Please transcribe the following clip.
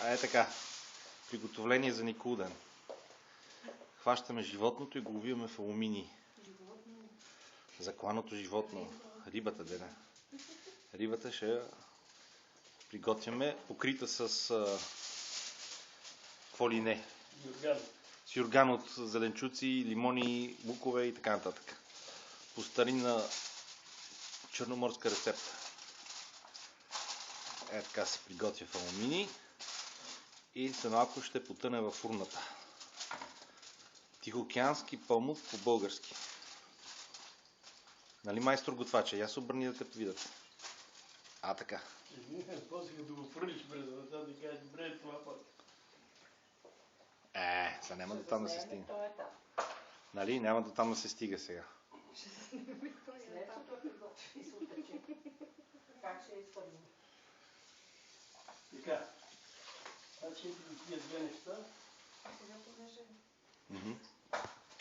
Е така. Приготовление за Никулден. Хващаме животното и го увиваме в алуминий. Закланото животно. Рибата, дене. Рибата ще я приготвяме, покрита с какво ли не. С юрган от зеленчуци, лимони, лукове и така нататък. По старинна черноморска рецепта. Е така се приготвя в алуминий и след малко ще потъне във фурната. Тихоокеански памук по-български. Нали, майстор готвача? Я се обърни да като видят. А, така. После като го фърлиш през врата, да кажеш, добре, това път. Сега няма до там да се стига. Нали, няма до там да се стига сега. След като приготви и се оттече. Как ще изпълним? Така. Значи тия две неща. Сега понеже